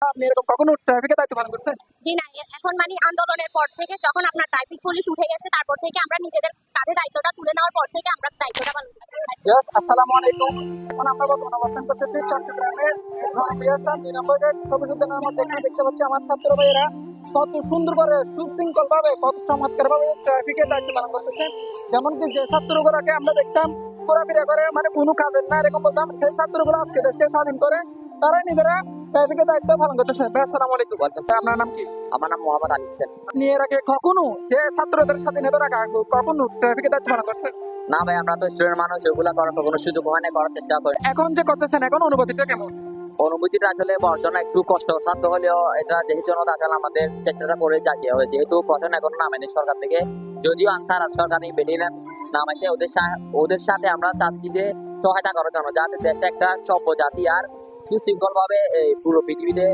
আপনি এরকম কখনো ট্রাফিকের দায়িত্ব পালন করছেন? জি না, এখন মানে আন্দোলনের পর থেকে যখন আপনার ট্রাফিক পুলিশ উঠে গেছে তারপর থেকে আমরা নিজেদের কাঁধে দায়িত্বটা তুলে নেওয়ার পর থেকে আমরা দায়িত্বটা পালন করছি। ইয়েস, আসসালামু আলাইকুম। এখন আমরা বর্তমানে অবস্থান করতেছি চট্টগ্রামের জনপ্রিয় স্থান ২ নম্বর গেট সবুজ উদ্যানের মধ্যে। এখানে দেখতে পাচ্ছি আমার ছাত্র ভাইয়েরা কত সুন্দর করে সুশৃঙ্খল ভাবে কত চমৎকার ভাবে ট্রাফিকের দায়িত্ব পালন করতেছেন। যেমন কি যে ছাত্রগুলোকে আমরা দেখতাম ঘোরাফেরা করে মানে কোনো কাজের না এরকম বলতাম, সেই ছাত্রগুলো আজকে দেশকে স্বাধীন করে তারাই নিজেরা ট্রাফিকের দায়িত্ব পালন করতেছে। ভাই আসসালামু আলাইকুম। স্যার, আপনার নাম কি? আমার নাম মোহাম্মদ আলী হোসেন। আপনি এর আগে কখনো যে ছাত্রদের স্বাধীনতা রাখা কখনো ট্রাফিকের দায়িত্ব পালন করছেন? না ভাই, আমরা তো স্টুডেন্ট মানুষ, ওগুলা করার কোনো সুযোগ হয় না, করার চেষ্টা করি। এখন যে করতেছেন এখন অনুভূতিটা কেমন? অনুভূতিটা আসলে বর্তমানে একটু কষ্টসাধ্য হলেও এটা দেশের জন্য আসলে আমাদের চেষ্টাটা করে যাইতে হবে, যেহেতু প্রশাসন এখনো নামেনি সরকার থেকে। যদিও আনসার আর সরকারি বেটিলেন নামাইছে, ওদের সাথে আমরা চাচ্ছি যে সহায়তা করার জন্য, যাতে দেশটা একটা সভ্য জাতি আর সুশৃঙ্খল ভাবে পুরো পৃথিবীতে